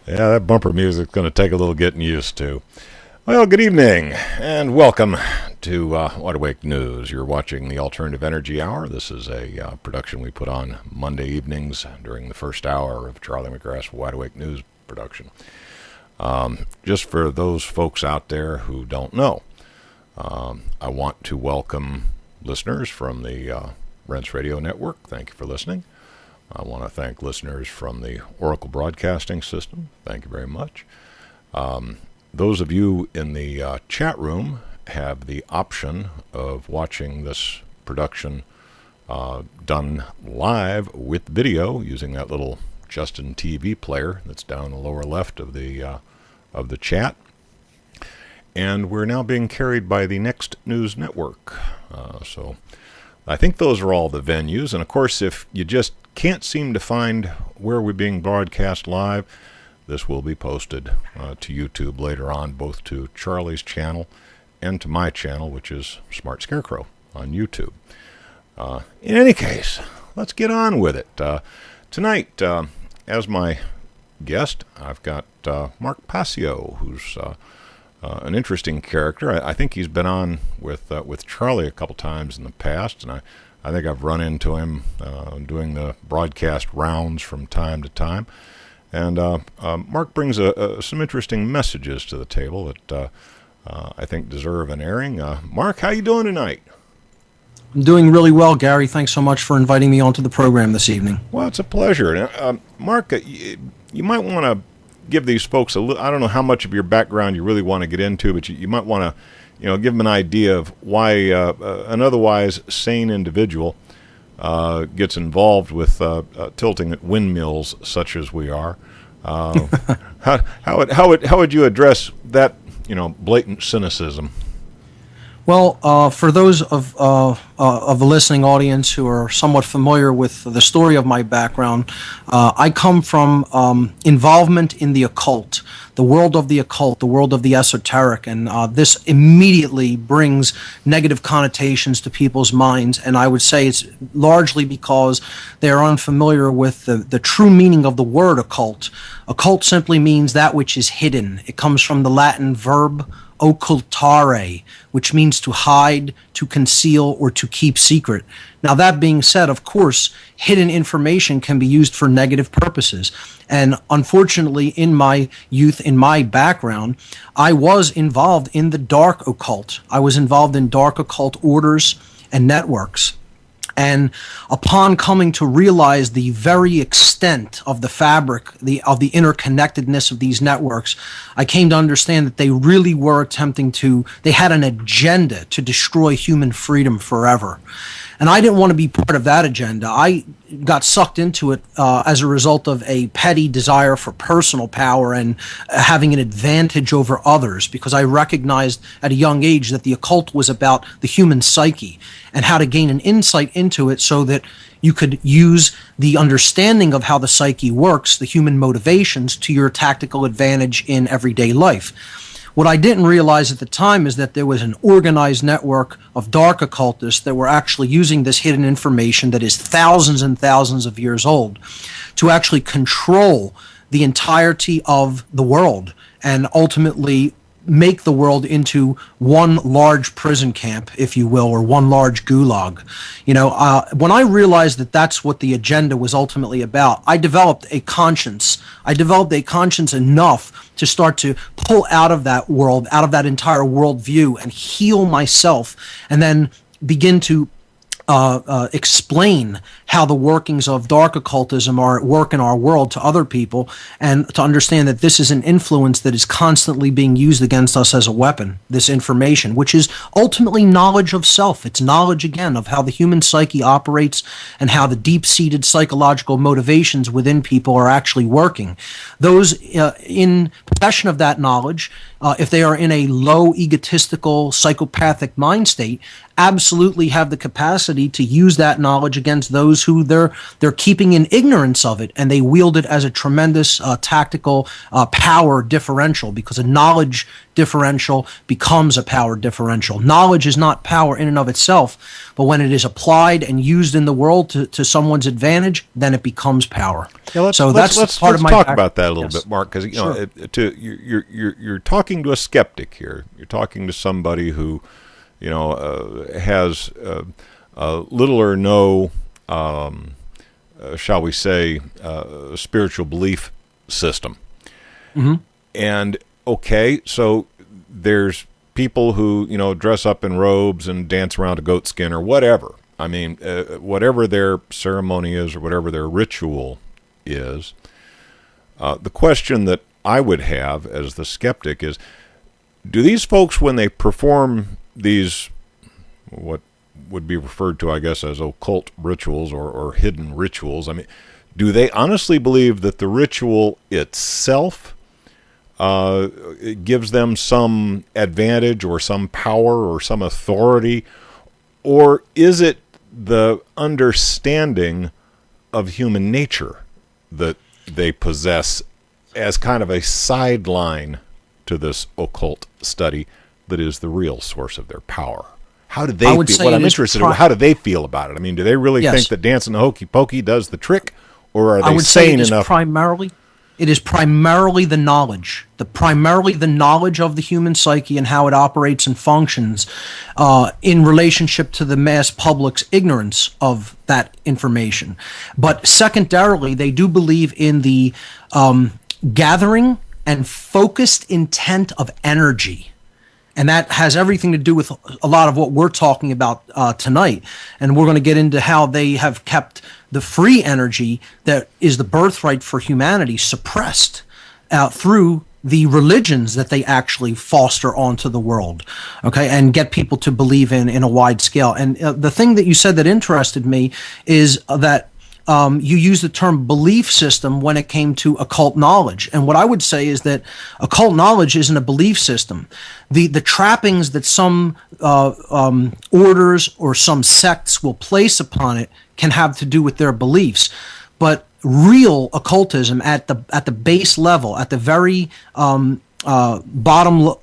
Yeah, that bumper music's going to take a little getting used to. Well, good evening, and welcome to Wide Awake News. You're watching the Alternative Energy Hour. This is a production we put on Monday evenings during the first hour of Charlie McGrath's Wide Awake News production. Just for those folks out there who don't know, I want to welcome listeners from the Rents Radio Network. Thank you for listening. I want to thank listeners from the Oracle Broadcasting System. Thank you very much. Those of you in the chat room have the option of watching this production done live with video using that little Justin TV player that's down in the lower left of the chat. And we're now being carried by the Next News Network. So I think those are all the venues. And of course, if you just can't seem to find where we're being broadcast live, this will be posted to YouTube later on, both to Charlie's channel and to my channel, which is Smart Scarecrow on YouTube. In any case, let's get on with it. Tonight, as my guest, I've got Mark Passio, who's an interesting character. I think he's been on with Charlie a couple times in the past, and I think I've run into him doing the broadcast rounds from time to time. And Mark brings some interesting messages to the table that I think deserve an airing. Mark, how you doing tonight? I'm doing really well, Gary. Thanks so much for inviting me onto the program this evening. Well, it's a pleasure. Mark, you might want to give these folks a little, I don't know how much of your background you really want to get into, but you might want to give them an idea of why an otherwise sane individual gets involved with tilting at windmills such as we are. How would you address that blatant cynicism? Well, for those of the listening audience who are somewhat familiar with the story of my background, I come from involvement in the occult, the world of the occult, the world of the esoteric, and this immediately brings negative connotations to people's minds, and I would say it's largely because they are unfamiliar with the true meaning of the word occult. Occult simply means that which is hidden. It comes from the Latin verb occultare, which means to hide, to conceal, or to keep secret. Now, that being said, of course, hidden information can be used for negative purposes. And unfortunately, in my youth, in my background, I was involved in the dark occult. I was involved in dark occult orders and networks. And upon coming to realize the very extent of the fabric, of the interconnectedness of these networks, I came to understand that they really were they had an agenda to destroy human freedom forever. And I didn't want to be part of that agenda. I got sucked into it as a result of a petty desire for personal power and having an advantage over others, because I recognized at a young age that the occult was about the human psyche and how to gain an insight into it so that you could use the understanding of how the psyche works, the human motivations, to your tactical advantage in everyday life. What I didn't realize at the time is that there was an organized network of dark occultists that were actually using this hidden information that is thousands and thousands of years old to actually control the entirety of the world and ultimately make the world into one large prison camp, if you will, or one large gulag. When I realized that that's what the agenda was ultimately about, I developed a conscience. I developed a conscience enough to start to pull out of that world, out of that entire worldview, and heal myself, and then begin to explain how the workings of dark occultism are at work in our world to other people, and to understand that this is an influence that is constantly being used against us as a weapon, this information, which is ultimately knowledge of self. It's knowledge, again, of how the human psyche operates and how the deep-seated psychological motivations within people are actually working. Those in possession of that knowledge, if they are in a low egotistical psychopathic mind state, absolutely have the capacity capacity to use that knowledge against those who they're keeping in ignorance of it, and they wield it as a tremendous tactical power differential, because a knowledge differential becomes a power differential. Knowledge is not power in and of itself, but when it is applied and used in the world to someone's advantage, then it becomes power. Yeah, let's talk about that a little bit, Mark, because you're talking to a skeptic here. You're talking to somebody who, has little or no, shall we say, spiritual belief system. Mm-hmm. And okay, so there's people who dress up in robes and dance around a goat skin or whatever. I mean, whatever their ceremony is or whatever their ritual is. The question that I would have as the skeptic is, do these folks, when they perform these, what would be referred to, I guess, as occult rituals or hidden rituals, I mean, do they honestly believe that the ritual itself it gives them some advantage or some power or some authority, or is it the understanding of human nature that they possess as kind of a sideline to this occult study that is the real source of their power? How do they feel? What I'm interested in, how do they feel about it? I mean, do they really think that dancing the hokey pokey does the trick, or are they sane enough? It is primarily the knowledge, primarily the knowledge of the human psyche and how it operates and functions in relationship to the mass public's ignorance of that information. But secondarily, they do believe in the gathering and focused intent of energy. And that has everything to do with a lot of what we're talking about tonight. And we're going to get into how they have kept the free energy that is the birthright for humanity suppressed through the religions that they actually foster onto the world, okay, and get people to believe in a wide scale. And the thing that you said that interested me is that you use the term belief system when it came to occult knowledge. And what I would say is that occult knowledge isn't a belief system. The trappings that some orders or some sects will place upon it can have to do with their beliefs. But real occultism at the base level, at the very bottom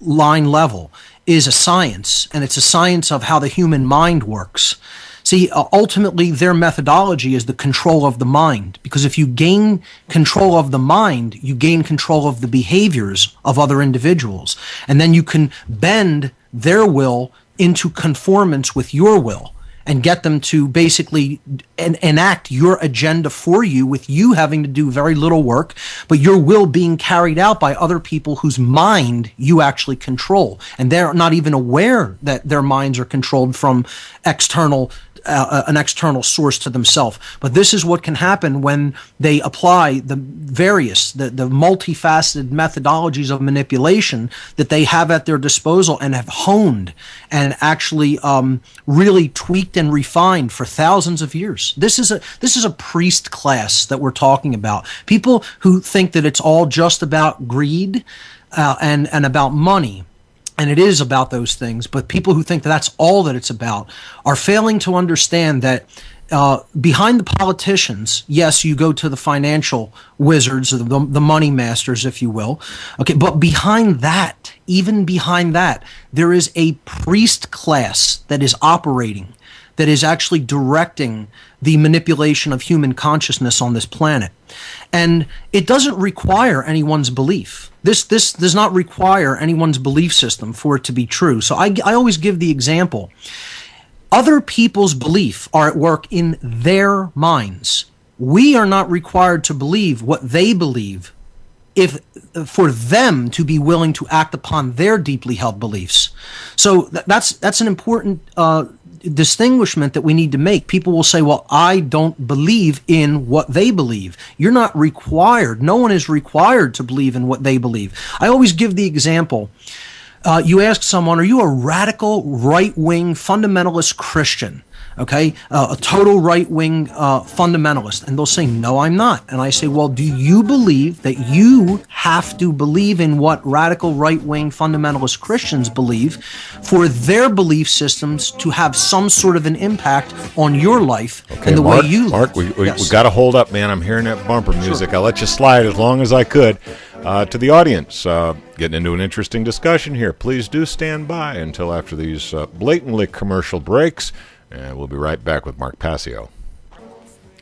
line level, is a science. And it's a science of how the human mind works. See, ultimately, their methodology is the control of the mind, because if you gain control of the mind, you gain control of the behaviors of other individuals, and then you can bend their will into conformance with your will and get them to basically enact your agenda for you, with you having to do very little work, but your will being carried out by other people whose mind you actually control. And they're not even aware that their minds are controlled from an external source to themselves. But this is what can happen when they apply the multifaceted methodologies of manipulation that they have at their disposal and have honed and actually really tweaked and refined for thousands of years. This is a priest class that we're talking about. People who think that it's all just about greed and about money. And it is about those things, but people who think that that's all that it's about are failing to understand that behind the politicians, yes, you go to the financial wizards, or the money masters, if you will. Okay, but behind that, even behind that, there is a priest class that is operating, that is actually directing the manipulation of human consciousness on this planet. And it doesn't require anyone's belief. This does not require anyone's belief system for it to be true. So I always give the example. Other people's belief are at work in their minds. We are not required to believe what they believe if for them to be willing to act upon their deeply held beliefs. So that's an important distinguishment that we need to make. People will say, well, I don't believe in what they believe. You're not required. No one is required to believe in what they believe. I always give the example. You ask someone, are you a radical, right-wing, fundamentalist Christian? okay, a total right-wing fundamentalist, and they'll say, no, I'm not. And I say, well, do you believe that you have to believe in what radical right-wing fundamentalist Christians believe for their belief systems to have some sort of an impact on your life and the Mark, way you live? Mark, we got to hold up, man. I'm hearing that bumper music. I'll let you slide as long as I could. To the audience, getting into an interesting discussion here. Please do stand by until after these blatantly commercial breaks, and we'll be right back with Mark Passio.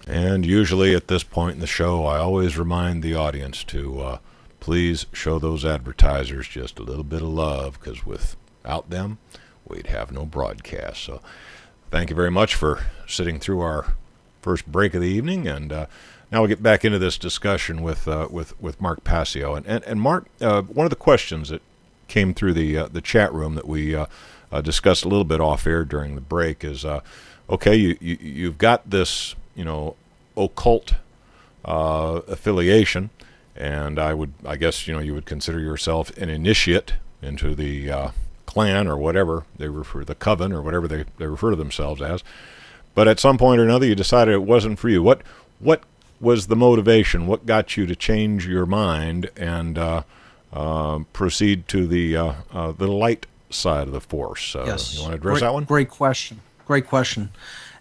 And usually at this point in the show, I always remind the audience to please show those advertisers just a little bit of love, because without them, we'd have no broadcast. So thank you very much for sitting through our first break of the evening, and now we'll get back into this discussion with Mark Passio. And Mark, one of the questions that came through the chat room that we discussed a little bit off air during the break is, okay, you've got this, occult affiliation, and I guess you would consider yourself an initiate into the clan or whatever they refer, the coven or whatever they refer to themselves as. But at some point or another, you decided it wasn't for you. What was the motivation? What got you to change your mind and proceed to the light side of the force? Yes. You want to address that one? Great question.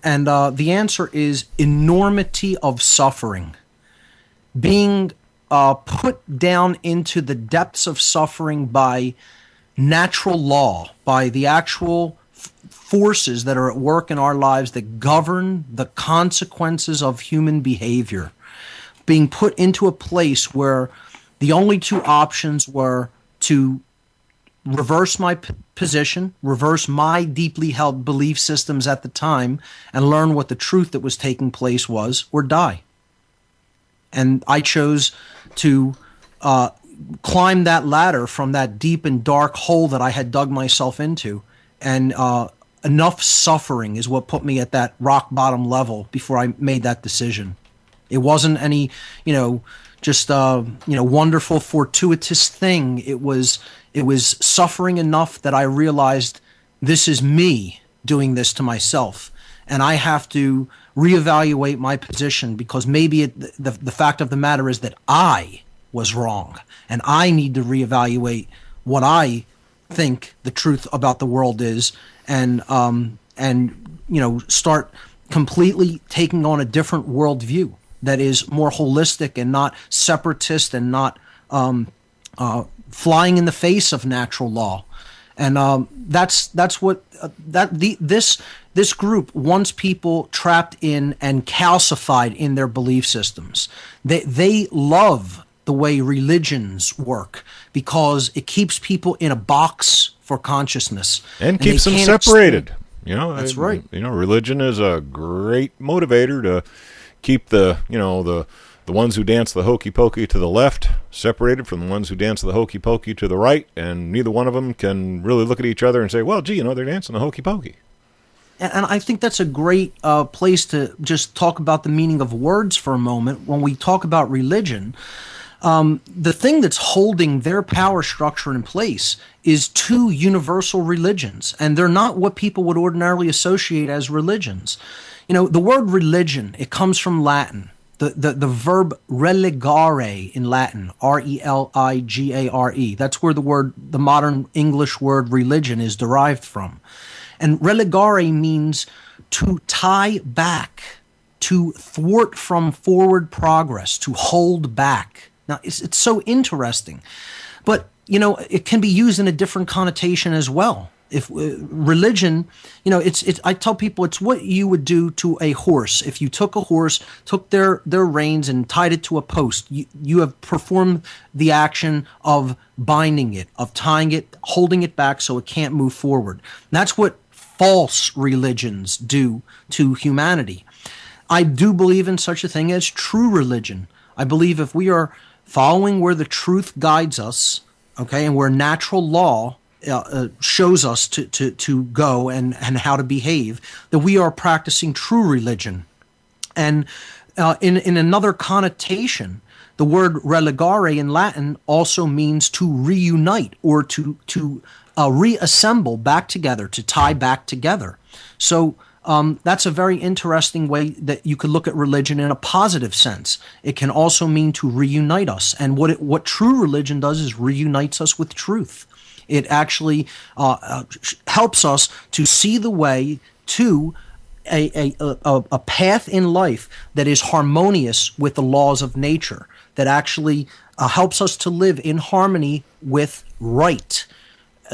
And the answer is enormity of suffering. Being put down into the depths of suffering by natural law, by the actual forces that are at work in our lives that govern the consequences of human behavior. Being put into a place where the only two options were to reverse my position, reverse my deeply held belief systems at the time, and learn what the truth that was taking place was, or die. And I chose to climb that ladder from that deep and dark hole that I had dug myself into. And enough suffering is what put me at that rock bottom level before I made that decision. It wasn't any, just wonderful fortuitous thing. It was suffering enough that I realized this is me doing this to myself, and I have to reevaluate my position, because maybe the fact of the matter is that I was wrong, and I need to reevaluate what I think the truth about the world is, and start completely taking on a different worldview that is more holistic and not separatist and not flying in the face of natural law. And that's what this group wants people trapped in and calcified in their belief systems. They love the way religions work because it keeps people in a box for consciousness and keeps them separated. That's right. Religion is a great motivator to keep the ones who dance the hokey pokey to the left separated from the ones who dance the hokey pokey to the right, and neither one of them can really look at each other and say, well, gee, they're dancing the hokey pokey. And I think that's a great place to just talk about the meaning of words for a moment. When we talk about religion, the thing that's holding their power structure in place is two universal religions, and they're not what people would ordinarily associate as religions. The word religion, it comes from Latin. The verb religare in Latin, religare, that's where the modern English word religion is derived from. And religare means to tie back, to thwart from forward progress, to hold back. Now, it's so interesting. But, it can be used in a different connotation as well. If religion, I tell people it's what you would do to a horse. If you took a horse, took their reins and tied it to a post, you have performed the action of binding it, of tying it, holding it back so it can't move forward. And that's what false religions do to humanity. I do believe in such a thing as true religion. I believe if we are following where the truth guides us, okay, and where natural law shows us to go and how to behave, that we are practicing true religion. And in another connotation, the word religare in Latin also means to reunite or to reassemble back together, to tie back together. So that's a very interesting way that you could look at religion in a positive sense. It can also mean to reunite us. And what true religion does is reunites us with truth. It actually helps us to see the way to a path in life that is harmonious with the laws of nature, that actually helps us to live in harmony with right,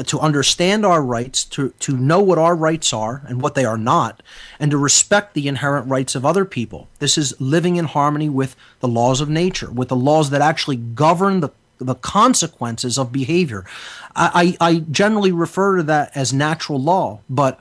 to understand our rights, to know what our rights are and what they are not, and to respect the inherent rights of other people. This is living in harmony with the laws of nature, with the laws that actually govern the consequences of behavior. I generally refer to that as natural law, but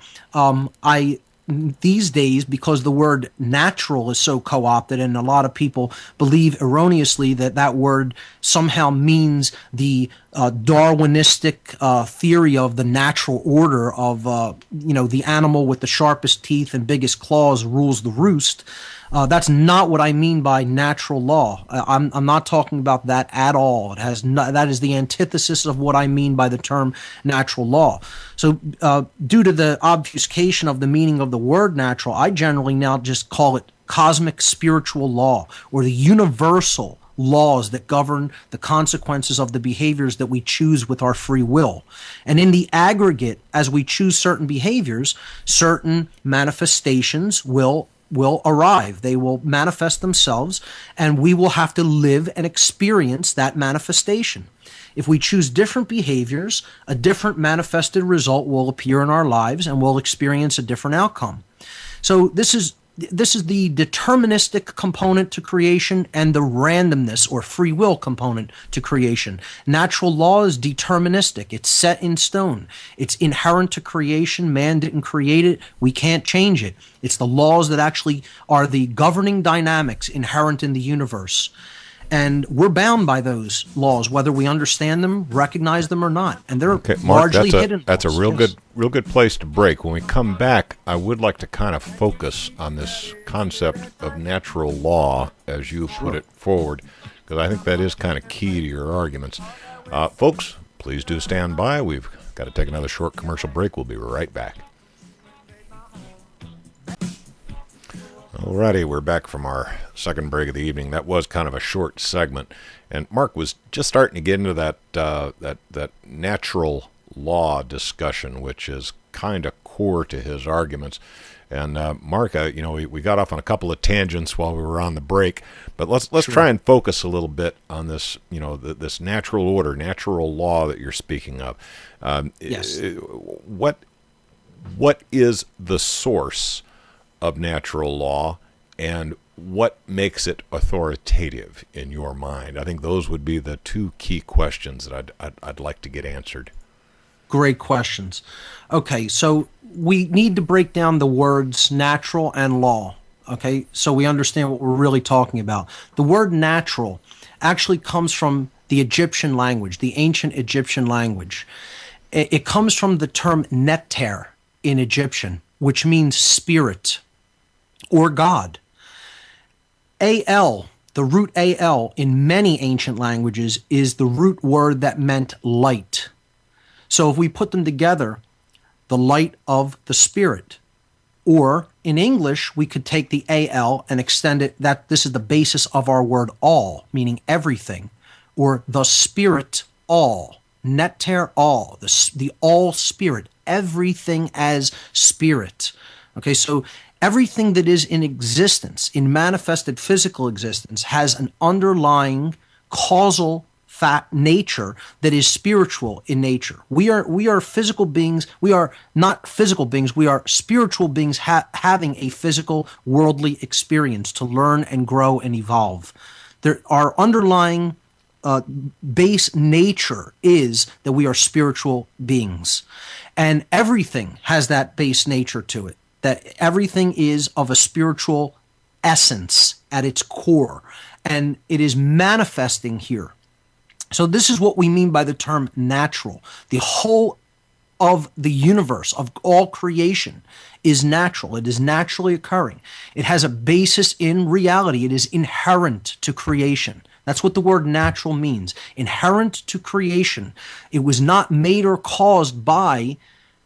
these days, because the word natural is so co-opted, and a lot of people believe erroneously that word somehow means the Darwinistic theory of the natural order of, the animal with the sharpest teeth and biggest claws rules the roost. That's not what I mean by natural law. I'm not talking about that at all. That is the antithesis of what I mean by the term natural law. So due to the obfuscation of the meaning of the word natural, I generally now just call it cosmic spiritual law, or the universal laws that govern the consequences of the behaviors that we choose with our free will. And in the aggregate, as we choose certain behaviors, certain manifestations will arrive. They will manifest themselves, and we will have to live and experience that manifestation. If we choose different behaviors, a different manifested result will appear in our lives, and we'll experience a different outcome. So this is the deterministic component to creation and the randomness or free will component to creation. Natural law is deterministic. It's set in stone. It's inherent to creation. Man didn't create it. We can't change it. It's the laws that actually are the governing dynamics inherent in the universe. And we're bound by those laws, whether we understand them, recognize them, or not. And they're Mark, largely hidden. That's a real good place to break. When we come back, I would like to kind of focus on this concept of natural law as you put it forward, because I think that is kind of key to your arguments. Folks, please do stand by. We've got to take another short commercial break. We'll be right back. Alrighty, we're back from our second break of the evening. That was kind of a short segment, and Mark was just starting to get into that natural law discussion, which is kind of core to his arguments. And Mark, we got off on a couple of tangents while we were on the break, but let's try and focus a little bit on this, this natural order, natural law that you're speaking of. Yes. What is the source of natural law, and what makes it authoritative in your mind? I think those would be the two key questions that I'd like to get answered. Great questions. Okay, so we need to break down the words natural and law, okay, so we understand what we're really talking about. The word natural actually comes from the Egyptian language, the ancient Egyptian language. It comes from the term neter in Egyptian, which means spirit or God. Al, the root al in many ancient languages is the root word that meant light. So if we put them together, the light of the Spirit. Or in English, we could take the al and extend it, that this is the basis of our word all, meaning everything, or the Spirit all, neter all, the all Spirit, everything as Spirit. Okay, so everything that is in existence, in manifested physical existence, has an underlying causal nature that is spiritual in nature. We are physical beings. We are not physical beings. We are spiritual beings having a physical worldly experience to learn and grow and evolve. Our underlying base nature is that we are spiritual beings. And everything has that base nature to it, that everything is of a spiritual essence at its core, and it is manifesting here. So this is what we mean by the term natural. The whole of the universe, of all creation, is natural. It is naturally occurring. It has a basis in reality. It is inherent to creation. That's what the word natural means. Inherent to creation. It was not made or caused by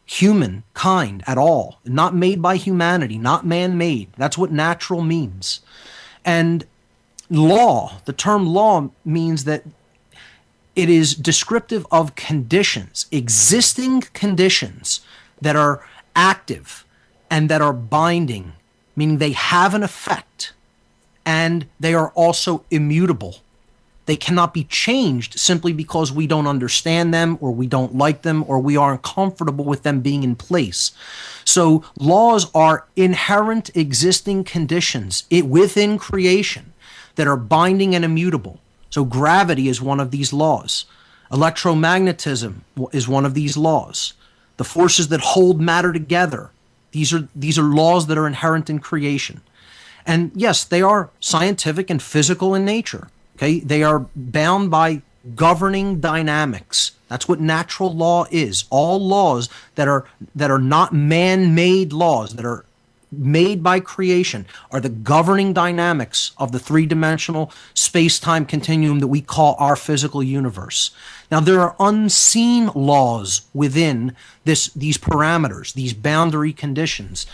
humankind at all, not made by humanity, not man-made. That's what natural means. And law, the term law means that it is descriptive of conditions, existing conditions that are active and that are binding, meaning they have an effect and they are also immutable. They cannot be changed simply because we don't understand them or we don't like them or we aren't comfortable with them being in place. So laws are inherent existing conditions within creation that are binding and immutable. So gravity is one of these laws. Electromagnetism is one of these laws. The forces that hold matter together, these are laws that are inherent in creation. And yes, they are scientific and physical in nature. Okay, they are bound by governing dynamics. That's what natural law is. All laws that are not man-made laws, that are made by creation, are the governing dynamics of the three-dimensional space-time continuum that we call our physical universe. Now, there are unseen laws within these parameters, these boundary conditions,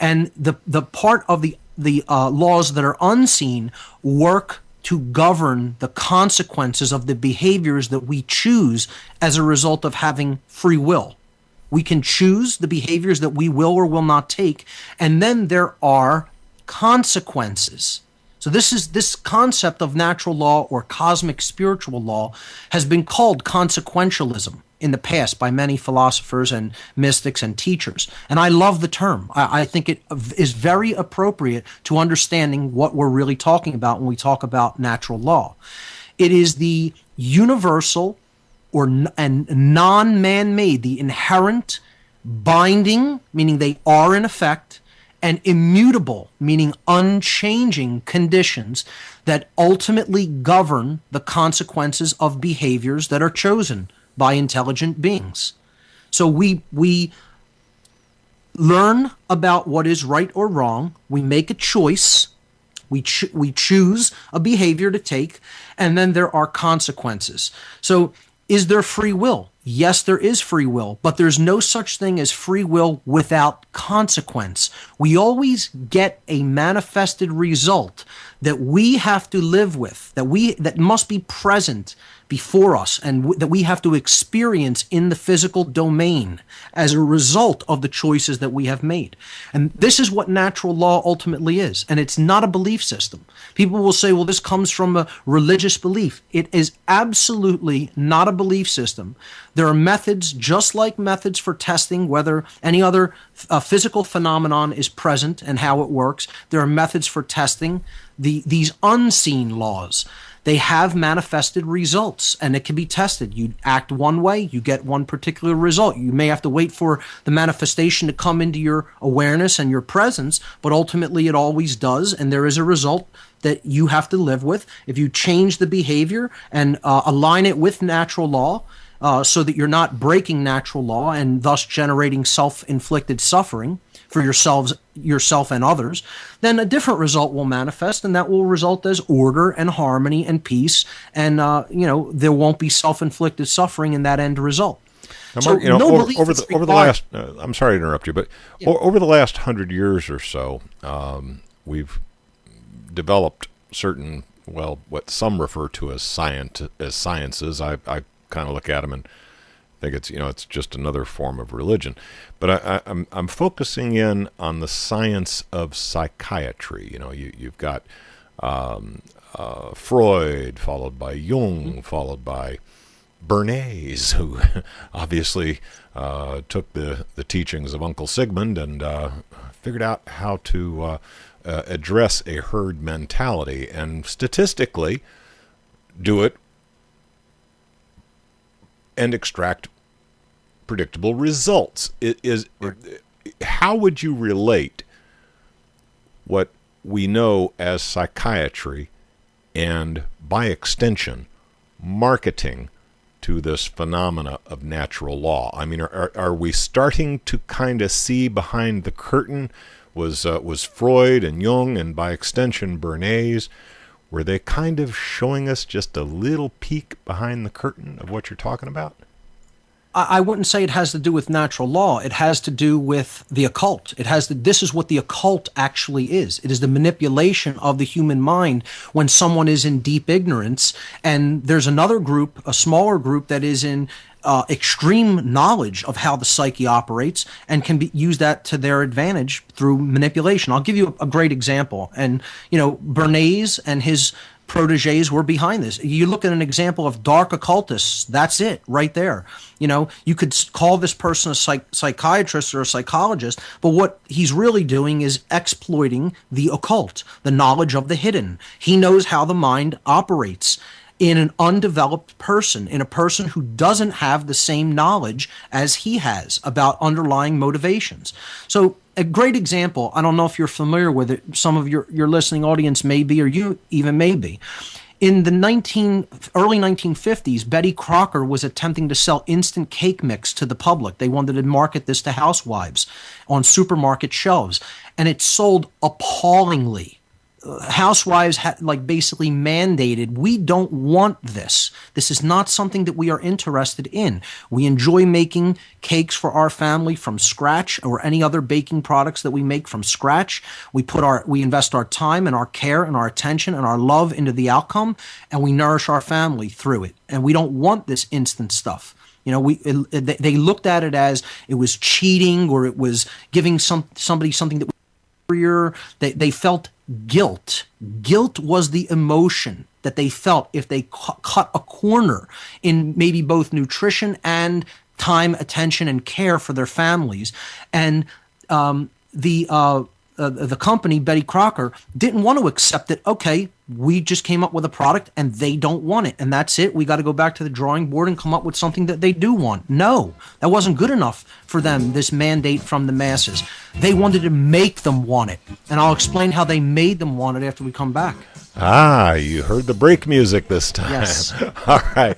and the part of the laws that are unseen work to govern the consequences of the behaviors that we choose as a result of having free will. We can choose the behaviors that we will or will not take, and then there are consequences. So this concept of natural law or cosmic spiritual law has been called consequentialism in the past by many philosophers and mystics and teachers. And I love the term. I think it is very appropriate to understanding what we're really talking about when we talk about natural law. It is the universal and non-man-made, the inherent, binding, meaning they are in effect, and immutable, meaning unchanging conditions that ultimately govern the consequences of behaviors that are chosen by intelligent beings. So we learn about what is right or wrong. We make a choice. We choose a behavior to take, and then there are consequences. So is there free will? Yes, there is free will, but there's no such thing as free will without consequence. We always get a manifested result that we have to live with, that must be present before us, and that we have to experience in the physical domain as a result of the choices that we have made. And this is what natural law ultimately is. And it's not a belief system. People will say, well, this comes from a religious belief. It is absolutely not a belief system. There are methods, just like methods for testing whether any other physical phenomenon is present and how it works. There are methods for testing these unseen laws. They have manifested results, and it can be tested. You act one way, you get one particular result. You may have to wait for the manifestation to come into your awareness and your presence, but ultimately it always does, and there is a result that you have to live with. If you change the behavior and align it with natural law, so that you're not breaking natural law and thus generating self-inflicted suffering for yourself and others, then a different result will manifest, and that will result as order and harmony and peace, and there won't be self-inflicted suffering in that end result. Now, Mark, over the last, I'm sorry to interrupt you, but yeah. Over the last 100 years or so, we've developed certain, what some refer to as sciences. I kind of look at them and think it's just another form of religion. But I'm focusing in on the science of psychiatry. You've got Freud, followed by Jung, followed by Bernays, who obviously took the teachings of Uncle Sigmund and figured out how to address a herd mentality and statistically do it and extract predictable results. How would you relate what we know as psychiatry and, by extension, marketing to this phenomena of natural law? I mean, are we starting to kind of see behind the curtain? Was Freud and Jung, and by extension Bernays, were they kind of showing us just a little peek behind the curtain of what you're talking about? I wouldn't say it has to do with natural law. It has to do with the occult. This is what the occult actually is. It is the manipulation of the human mind when someone is in deep ignorance. And there's another group, a smaller group, that is in extreme knowledge of how the psyche operates and can use that to their advantage through manipulation. I'll give you a great example. And, Bernays and his proteges were behind this. You look at an example of dark occultists, that's it right there. You could call this person a psychiatrist or a psychologist, but what he's really doing is exploiting the occult, the knowledge of the hidden. He knows how the mind operates in an undeveloped person, in a person who doesn't have the same knowledge as he has about underlying motivations. So a great example, I don't know if you're familiar with it, some of your listening audience may be, or you even may be. In the early 1950s, Betty Crocker was attempting to sell instant cake mix to the public. They wanted to market this to housewives on supermarket shelves, and it sold appallingly. Housewives had basically mandated, we don't want this. This is not something that we are interested in. We enjoy making cakes for our family from scratch, or any other baking products that we make from scratch. We invest our time and our care and our attention and our love into the outcome, and we nourish our family through it. And we don't want this instant stuff. They looked at it as it was cheating, or it was giving somebody something that was superior. They felt guilt. Guilt was the emotion that they felt if they cut a corner in maybe both nutrition and time, attention, and care for their families. And the company, Betty Crocker, didn't want to accept it. Okay, we just came up with a product and they don't want it, and that's it. We got to go back to the drawing board and come up with something that they do want. No, that wasn't good enough for them, this mandate from the masses. They wanted to make them want it, and I'll explain how they made them want it after we come back. You heard the break music this time. Yes. All right.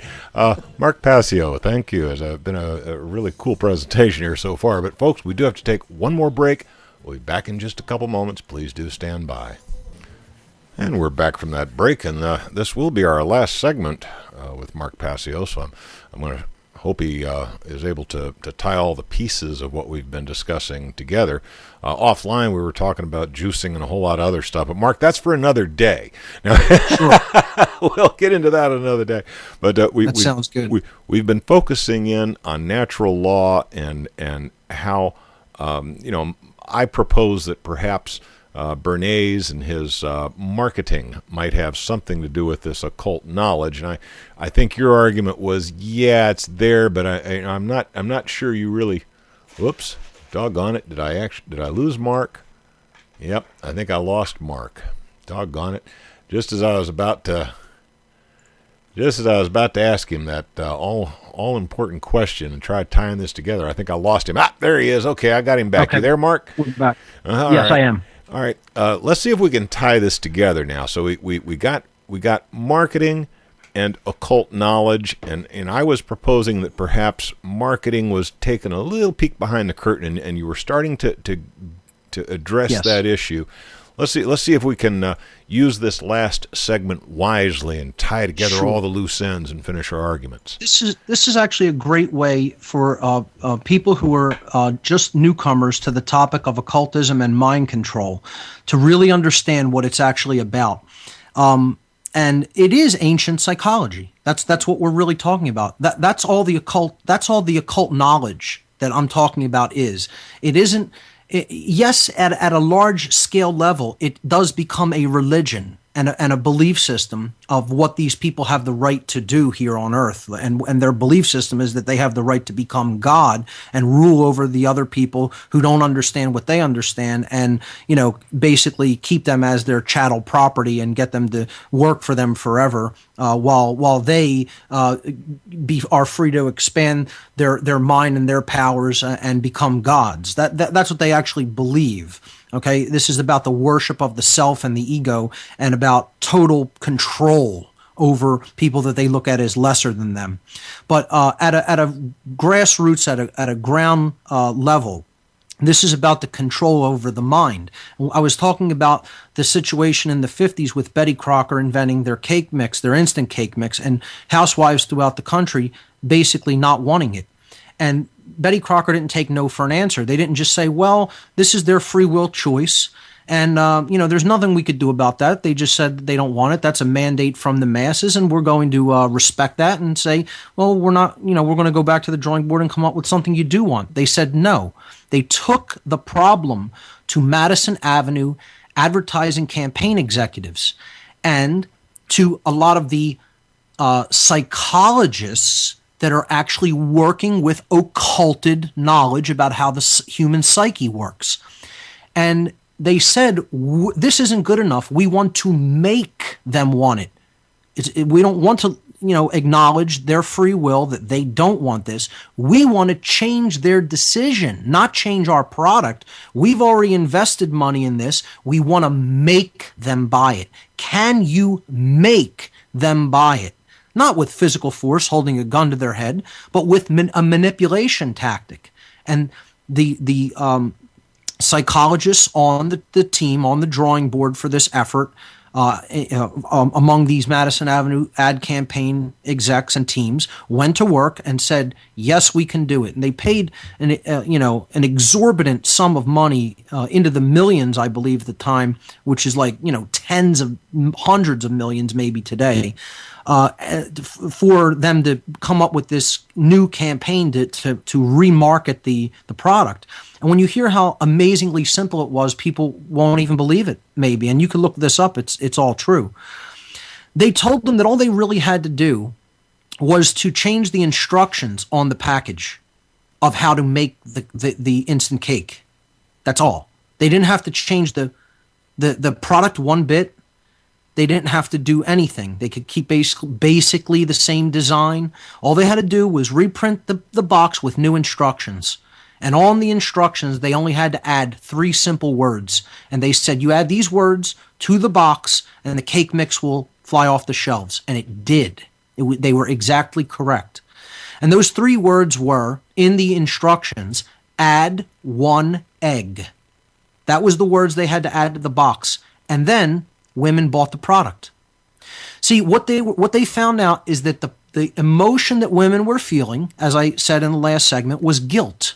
Mark Passio, thank you. It's been a really cool presentation here so far, but folks, we do have to take one more break. We'll be back in just a couple moments. Please do stand by. And we're back from that break, and this will be our last segment with Mark Passio, so I'm going to hope he is able to tie all the pieces of what we've been discussing together. Offline, we were talking about juicing and a whole lot of other stuff, but Mark, that's for another day. Now, sure. We'll get into that another day. But sounds good. We've been focusing in on natural law and how I propose that perhaps Bernays and his marketing might have something to do with this occult knowledge, and I think your argument was, yeah, it's there, but I'm not sure you really. Whoops, doggone it! Did I lose Mark? Yep, I think I lost Mark. Doggone it! Just as I was about to ask him that all important question and try tying this together, I think I lost him. There he is. Okay, I got him back. Okay. You there, Mark? We're back. Yes, right. I am. All right, let's see if we can tie this together now. So we got marketing and occult knowledge, and I was proposing that perhaps marketing was taking a little peek behind the curtain, and you were starting to address that issue. Let's see if we can use this last segment wisely and tie together all the loose ends and finish our arguments. This is actually a great way for people who are just newcomers to the topic of occultism and mind control to really understand what it's actually about. And it is ancient psychology. That's what we're really talking about. That's all the occult. That's all the occult knowledge that I'm talking about is. It isn't. Yes, at a large scale level, it does become a religion and a belief system of what these people have the right to do here on earth. And their belief system is that they have the right to become God and rule over the other people who don't understand what they understand, and, basically keep them as their chattel property and get them to work for them forever, while they are free to expand their mind and their powers and become gods. That's what they actually believe. Okay, this is about the worship of the self and the ego, and about total control over people that they look at as lesser than them. But at a grassroots, at a ground level, this is about the control over the mind. I was talking about the situation in the 50s with Betty Crocker inventing their cake mix, their instant cake mix, and housewives throughout the country basically not wanting it. And Betty Crocker didn't take no for an answer. They didn't just say, well, this is their free will choice. And, there's nothing we could do about that. They just said they don't want it. That's a mandate from the masses, and we're going to respect that and say, well, we're not, we're going to go back to the drawing board and come up with something you do want. They said no. They took the problem to Madison Avenue advertising campaign executives and to a lot of the psychologists that are actually working with occulted knowledge about how the human psyche works. And they said, this isn't good enough. We want to make them want it. We don't want to, acknowledge their free will that they don't want this. We want to change their decision, not change our product. We've already invested money in this. We want to make them buy it. Can you make them buy it? Not with physical force, holding a gun to their head, but with a manipulation tactic. And the psychologists on the team, on the drawing board for this effort, among these Madison Avenue ad campaign execs and teams, went to work and said, yes, we can do it. And they paid an exorbitant sum of money, into the millions, I believe, at the time, which is like, tens of hundreds of millions maybe today, for them to come up with this new campaign to remarket the product. And when you hear how amazingly simple it was, people won't even believe it, maybe. And you can look this up. It's all true. They told them that all they really had to do was to change the instructions on the package of how to make the instant cake. That's all. They didn't have to change the product one bit. They didn't have to do anything. They could keep basically the same design. All they had to do was reprint the box with new instructions. And on the instructions, they only had to add 3 simple words. And they said, you add these words to the box and the cake mix will fly off the shelves. And it did. They were exactly correct. And those 3 words were, in the instructions, add 1 egg. That was the words they had to add to the box. And then women bought the product. See, what they found out is that the emotion that women were feeling, as I said in the last segment, was guilt.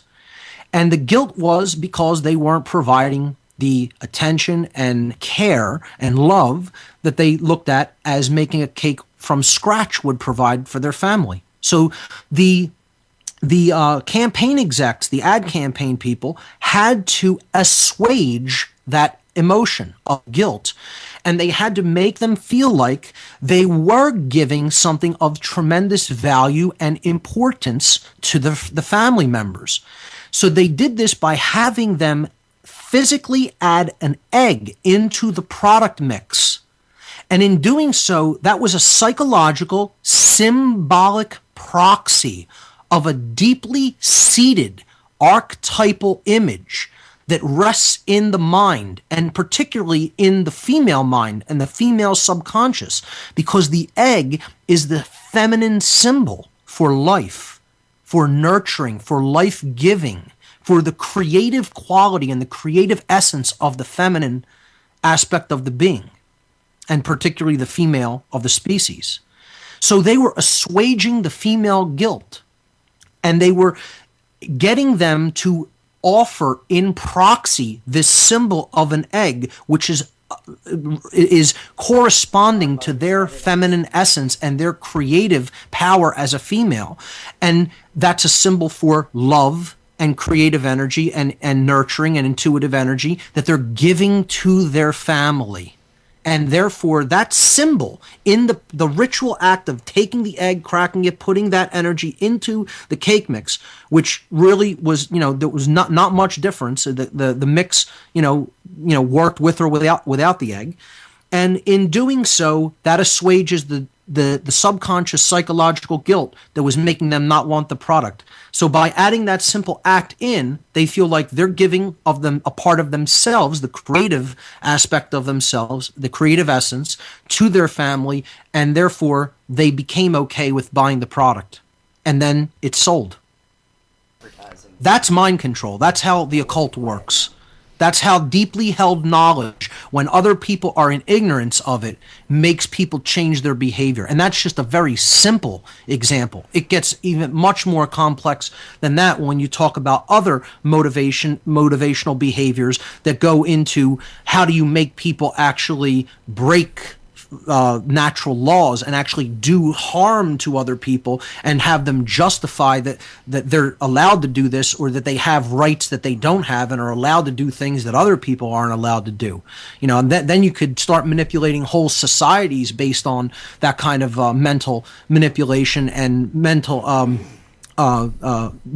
And the guilt was because they weren't providing the attention and care and love that they looked at as making a cake from scratch would provide for their family. So the campaign execs, the ad campaign people, had to assuage that emotion of guilt. And they had to make them feel like they were giving something of tremendous value and importance to the family members. So they did this by having them physically add an egg into the product mix. And in doing so, that was a psychological, symbolic proxy of a deeply seated archetypal image that rests in the mind, and particularly in the female mind and the female subconscious, because the egg is the feminine symbol for life, for nurturing, for life-giving, for the creative quality and the creative essence of the feminine aspect of the being, and particularly the female of the species. So they were assuaging the female guilt, and they were getting them to offer in proxy this symbol of an egg, which is corresponding to their feminine essence and their creative power as a female. And that's a symbol for love and creative energy and nurturing and intuitive energy that they're giving to their family. And therefore, that symbol in the ritual act of taking the egg, cracking it, putting that energy into the cake mix, which really was, there was not much difference. The mix, worked with or without the egg. And in doing so, that assuages the subconscious psychological guilt that was making them not want the product. So by adding that simple act in, they feel like they're giving of them a part of themselves, the creative aspect of themselves, the creative essence, to their family, and therefore they became okay with buying the product. And then it's sold. That's mind control. That's how the occult works. That's how deeply held knowledge, when other people are in ignorance of it, makes people change their behavior. And that's just a very simple example. It gets even much more complex than that when you talk about other motivational behaviors that go into how do you make people actually break natural laws and actually do harm to other people and have them justify that they're allowed to do this, or that they have rights that they don't have and are allowed to do things that other people aren't allowed to do. And then you could start manipulating whole societies based on that kind of mental manipulation and mental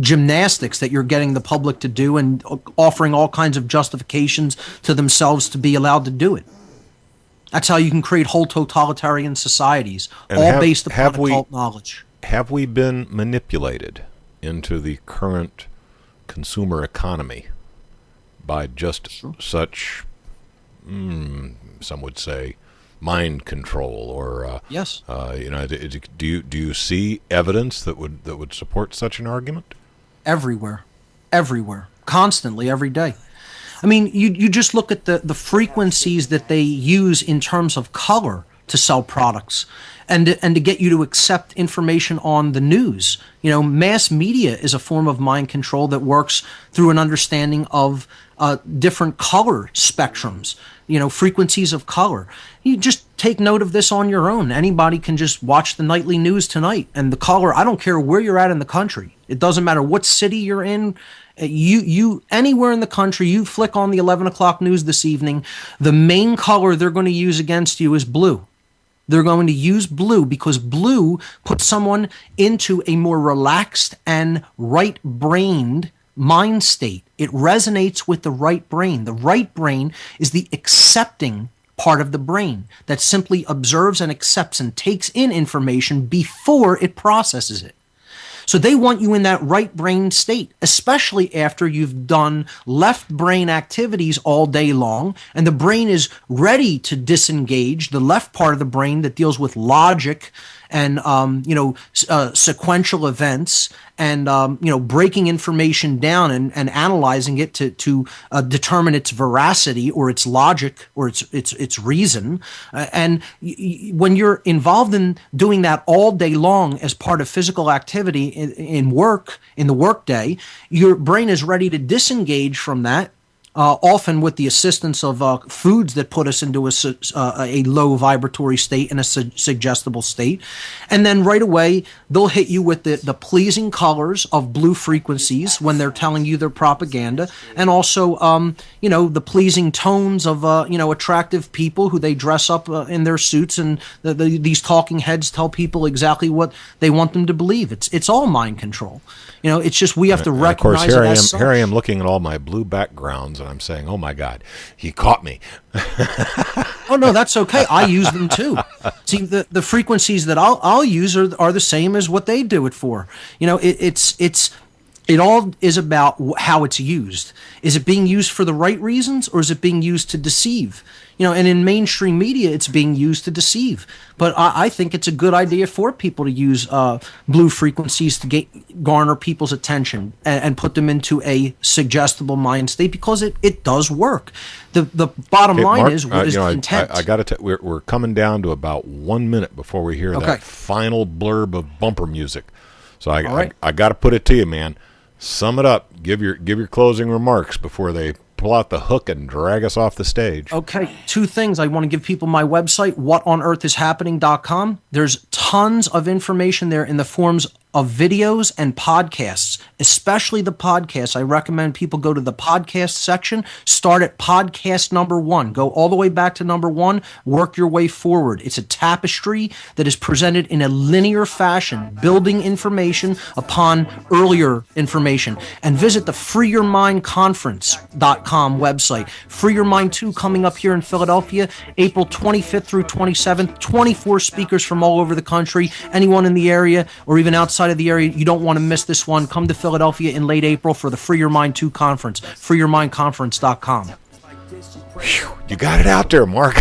gymnastics that you're getting the public to do, and offering all kinds of justifications to themselves to be allowed to do it. That's how you can create whole totalitarian societies, all based upon occult knowledge. Have we been manipulated into the current consumer economy by just such, some would say, mind control, or yes? Do you see evidence that would support such an argument? Everywhere, constantly, every day. I mean, you just look at the frequencies that they use in terms of color to sell products, and to get you to accept information on the news. Mass media is a form of mind control that works through an understanding of different color spectrums, frequencies of color. You just take note of this on your own. Anybody can just watch the nightly news tonight, and the color, I don't care where you're at in the country. It doesn't matter what city you're in. You anywhere in the country, you flick on the 11 o'clock news this evening, the main color they're going to use against you is blue. They're going to use blue because blue puts someone into a more relaxed and right-brained mind state. It resonates with the right brain. The right brain is the accepting part of the brain that simply observes and accepts and takes in information before it processes it. So they want you in that right brain state, especially after you've done left brain activities all day long, and the brain is ready to disengage the left part of the brain that deals with logic and sequential events and breaking information down and analyzing it to determine its veracity or its logic or its reason. When you're involved in doing that all day long as part of physical activity in the workday, your brain is ready to disengage from that. Often with the assistance of foods that put us into a low vibratory state and a suggestible state. And then right away, they'll hit you with the pleasing colors of blue frequencies when they're telling you their propaganda. And also, the pleasing tones of, attractive people who they dress up in their suits. And these talking heads tell people exactly what they want them to believe. It's all mind control. It's just we have to recognize it as such. Here I am looking at all my blue backgrounds, and I'm saying, oh my God, he caught me. Oh no, that's okay. I use them too. See, the frequencies that I'll use are the same as what they do it for. It all is about how it's used. Is it being used for the right reasons, or is it being used to deceive? And in mainstream media, it's being used to deceive. But I think it's a good idea for people to use blue frequencies to garner people's attention and put them into a suggestible mind state, because it does work. The bottom line Mark, is, what is the intent? I got to. We're coming down to about 1 minute before we hear that final blurb of bumper music. So I got to put it to you, man. Sum it up. Give your closing remarks before they pull out the hook and drag us off the stage. Okay, 2 things. I want to give people my website, whatonearthishappening.com. There's tons of information there in the forms of videos and podcasts, especially the podcasts. I recommend people go to the podcast section, start at podcast number 1, go all the way back to number 1, work your way forward. It's a tapestry that is presented in a linear fashion, building information upon earlier information. And visit the freeyourmindconference.com website. Free Your Mind 2 coming up here in Philadelphia, April 25th through 27th, 24 speakers from all over the country. Anyone in the area or even outside of the area, you don't want to miss this one. Come to Philadelphia in late April for the Free Your Mind 2 conference. freeyourmindconference.com. Whew, you got it out there, Mark.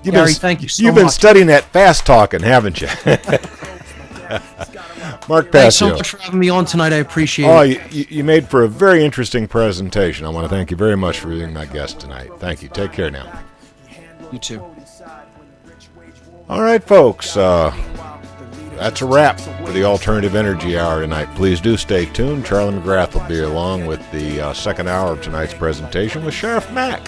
Gary, thank you so much. You've been studying that fast talking, haven't you? Mark Thanks so Passio. much for having me on tonight. I appreciate Oh, it. you made for a very interesting presentation. I want to thank you very much for being my guest tonight. Thank you. Take care now. You too. All right, folks. That's a wrap for the Alternative Energy Hour tonight. Please do stay tuned. Charlie McGrath will be along with the second hour of tonight's presentation with Sheriff Mack.